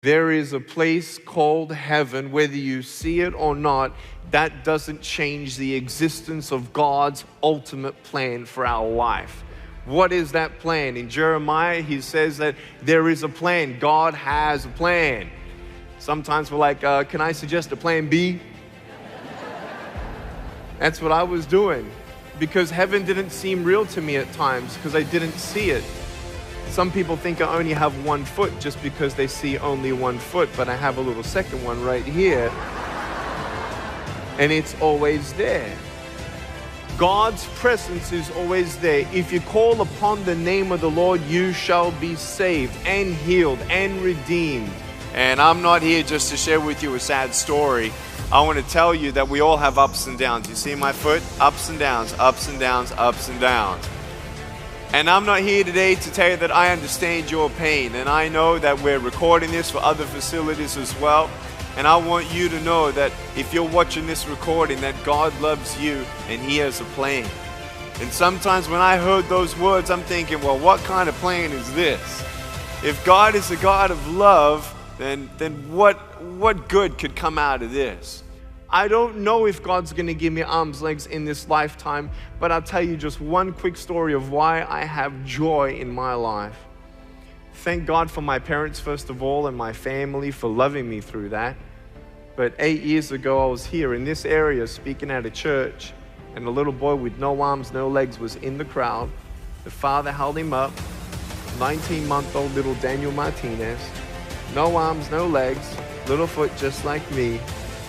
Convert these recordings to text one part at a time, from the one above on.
There is a place called heaven, whether you see it or not. That doesn't change the existence of God's ultimate plan for our life. What is that plan? In Jeremiah, he says that there is a plan. God has a plan. Sometimes we're like, can I suggest a plan B? That's what I was doing, because heaven didn't seem real to me at times because I didn't see it. Some people think I only have 1 foot just because they see only 1 foot, but I have a little second one right here, and it's always there. God's presence is always there. If you call upon the name of the Lord, you shall be saved and healed and redeemed. And I'm not here just to share with you a sad story. I want to tell you that we all have ups and downs. You see my foot? Ups and downs, ups and downs, ups and downs. And I'm not here today to tell you that I understand your pain. And I know that we're recording this for other facilities as well. And I want you to know that if you're watching this recording, that God loves you and He has a plan. And sometimes when I heard those words, I'm thinking, well, what kind of plan is this? If God is a God of love, then what good could come out of this? I don't know if God's going to give me arms, legs in this lifetime, but I'll tell you just one quick story of why I have joy in my life. Thank God for my parents, first of all, and my family for loving me through that. But 8 years ago, I was here in this area speaking at a church, and a little boy with no arms, no legs was in the crowd. The father held him up, 19-month-old little Daniel Martinez, no arms, no legs, little foot just like me.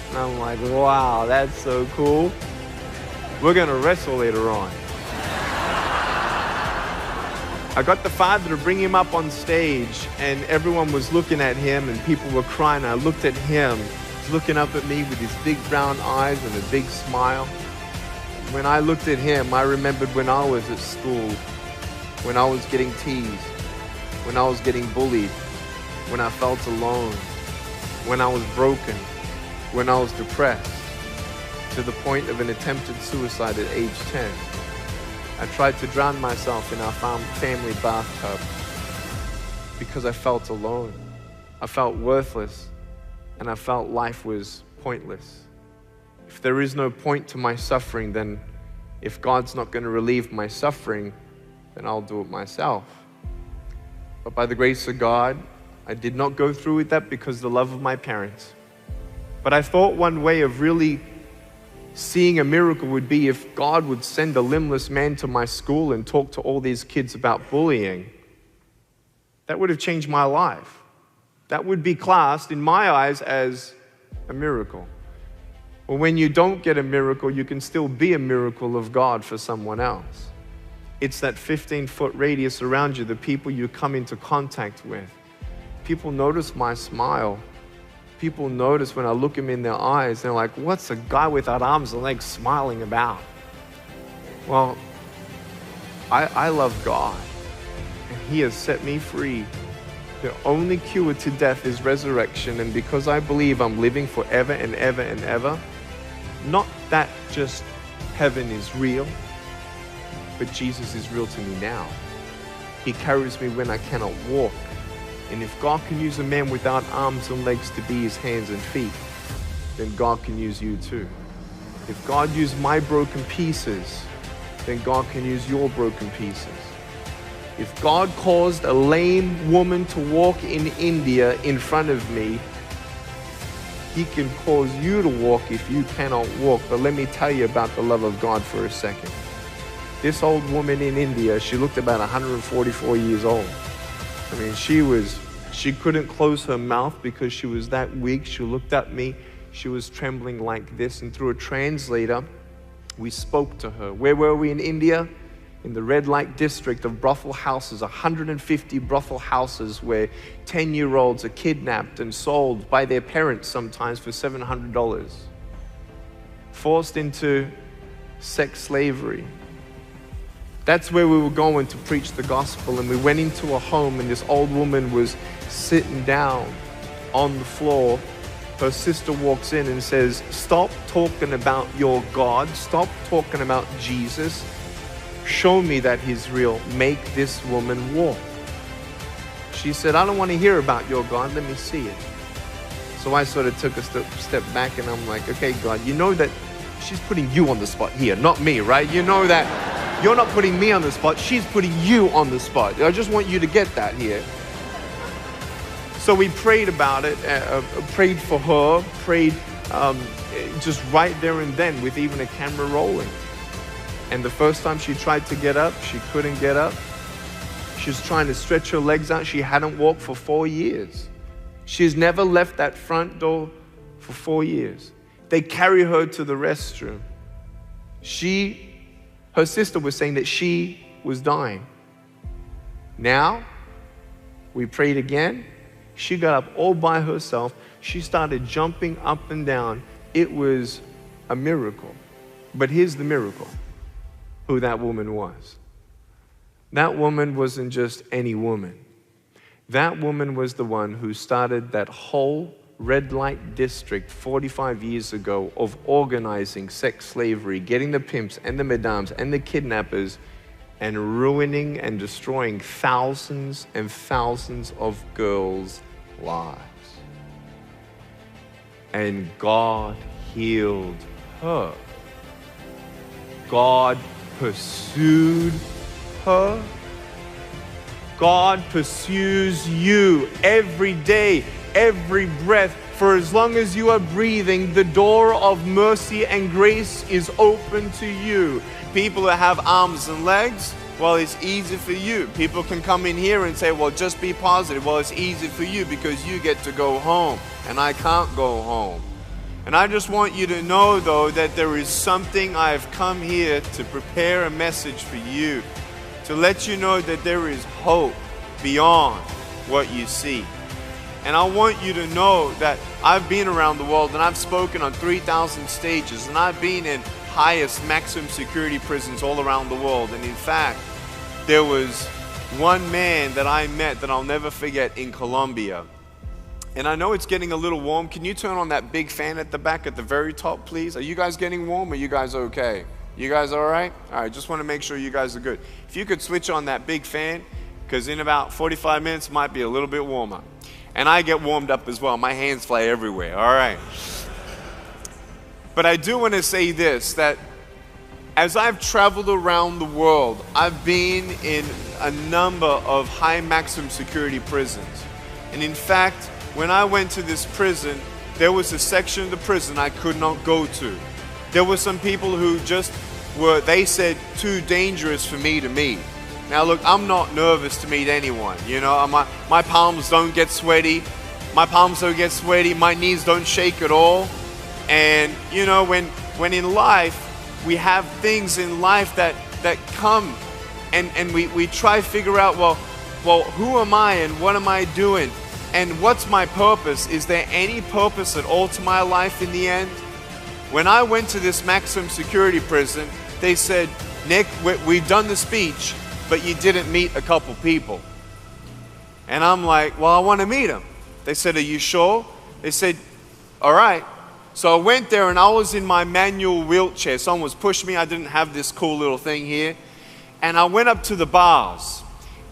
And I'm like, wow, that's so cool. We're gonna wrestle later on. I got the father to bring him up on stage, and everyone was looking at him and people were crying. I looked at him, he's looking up at me with his big brown eyes and a big smile. When I looked at him, I remembered when I was at school, when I was getting teased, when I was getting bullied, when I felt alone, when I was broken, when I was depressed, to the point of an attempted suicide at age 10. I tried to drown myself in our family bathtub because I felt alone. I felt worthless, and I felt life was pointless. If there is no point to my suffering, then if God's not going to relieve my suffering, then I'll do it myself. But by the grace of God, I did not go through with that because of the love of my parents. But I thought one way of really seeing a miracle would be if God would send a limbless man to my school and talk to all these kids about bullying. That would have changed my life. That would be classed in my eyes as a miracle. Well, when you don't get a miracle, you can still be a miracle of God for someone else. It's that 15-foot radius around you, the people you come into contact with. People notice my smile. People notice when I look them in their eyes, they're like, what's a guy without arms and legs smiling about? Well, I love God, and He has set me free. The only cure to death is resurrection, and because I believe I'm living forever and ever and ever, not that just heaven is real, but Jesus is real to me now. He carries me when I cannot walk. And if God can use a man without arms and legs to be His hands and feet, then God can use you too. If God used my broken pieces, then God can use your broken pieces. If God caused a lame woman to walk in India in front of me, He can cause you to walk if you cannot walk. But let me tell you about the love of God for a second. This old woman in India, she looked about 144 years old. I mean, she couldn't close her mouth because she was that weak. She looked at me. She was trembling like this. And through a translator, we spoke to her. Where were we in India? In the red light district of brothel houses, 150 brothel houses where 10-year-olds are kidnapped and sold by their parents sometimes for $700. Forced into sex slavery. That's where we were going to preach the gospel, and we went into a home, and this old woman was sitting down on the floor. Her sister walks in and says, stop talking about your God. Stop talking about Jesus. Show me that He's real. Make this woman walk. She said, I don't want to hear about your God. Let me see it. So I sort of took a step back and I'm like, okay, God, you know that she's putting you on the spot here, not me, right? You know that you're not putting me on the spot. She's putting you on the spot. I just want you to get that here. So we prayed about it, prayed for her, prayed just right there and then with even a camera rolling. And the first time she tried to get up, she couldn't get up. She was trying to stretch her legs out. She hadn't walked for 4 years. She's never left that front door for 4 years. They carry her to the restroom. Her sister was saying that she was dying. Now, we prayed again. She got up all by herself. She started jumping up and down. It was a miracle. But here's the miracle, who that woman was. That woman wasn't just any woman. That woman was the one who started that whole red light district 45 years ago of organizing sex slavery, getting the pimps and the madams and the kidnappers and ruining and destroying thousands and thousands of girls' lives. And God healed her. God pursued her. God pursues you every day, every breath. For as long as you are breathing, the door of mercy and grace is open to you. People that have arms and legs, well, it's easy for you. People can come in here and say, well, just be positive. Well, it's easy for you because you get to go home and I can't go home. And I just want you to know, though, that there is something I've come here to prepare a message for you, to let you know that there is hope beyond what you see. And I want you to know that I've been around the world and I've spoken on 3,000 stages and I've been in highest maximum security prisons all around the world. And in fact, there was one man that I met that I'll never forget in Colombia. And I know it's getting a little warm. Can you turn on that big fan at the back at the very top, please? Are you guys getting warm? Are you guys okay? You guys all right? All right, just want to make sure you guys are good. If you could switch on that big fan, because in about 45 minutes it might be a little bit warmer. And I get warmed up as well. My hands fly everywhere, all right? But I do want to say this, that as I've traveled around the world, I've been in a number of high maximum security prisons. And in fact, when I went to this prison, there was a section of the prison I could not go to. There were some people who just were, they said, too dangerous for me to meet. Now look, I'm not nervous to meet anyone. You know, my palms don't get sweaty. My palms don't get sweaty. My knees don't shake at all. And you know, when in life, we have things in life that come and we try to figure out, well, who am I and what am I doing? And what's my purpose? Is there any purpose at all to my life in the end? When I went to this maximum security prison, they said, Nick, we've done the speech, but you didn't meet a couple people. And I'm like, well, I want to meet them. They said, are you sure? They said, all right. So I went there and I was in my manual wheelchair. Someone was pushing me. I didn't have this cool little thing here. And I went up to the bars.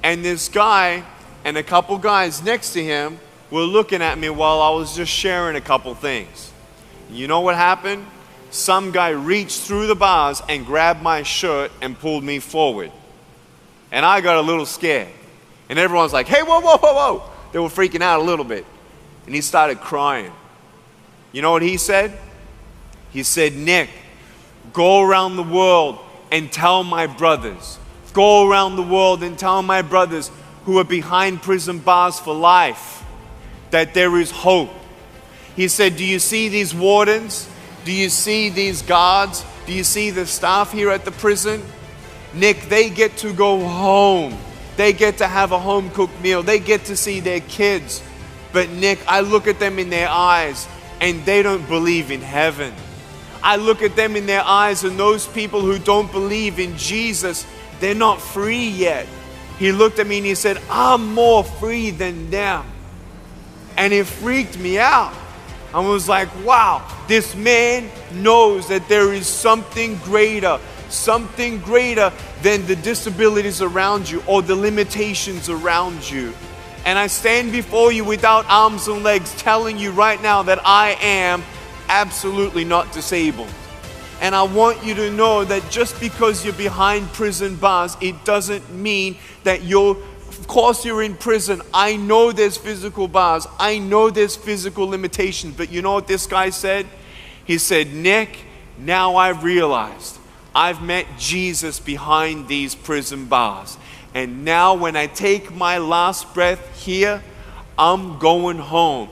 And this guy and a couple guys next to him were looking at me while I was just sharing a couple things. You know what happened? Some guy reached through the bars and grabbed my shirt and pulled me forward. And I got a little scared. And everyone's like, hey, whoa, whoa, whoa, whoa. They were freaking out a little bit. And he started crying. You know what he said? He said, Nick, go around the world and tell my brothers. Go around the world and tell my brothers who are behind prison bars for life that there is hope. He said, do you see these wardens? Do you see these guards? Do you see the staff here at the prison? Nick, they get to go home. They get to have a home-cooked meal. They get to see their kids. But Nick, I look at them in their eyes and they don't believe in heaven. I look at them in their eyes and those people who don't believe in Jesus, they're not free yet. He looked at me and he said, I'm more free than them. And it freaked me out. I was like, wow, this man knows that there is something greater than the disabilities around you or the limitations around you. And I stand before you without arms and legs, telling you right now that I am absolutely not disabled. And I want you to know that just because you're behind prison bars, it doesn't mean that of course you're in prison. I know there's physical bars. I know there's physical limitations. But you know what this guy said? He said, Nick, now I've realized I've met Jesus behind these prison bars. And now when I take my last breath here, I'm going home.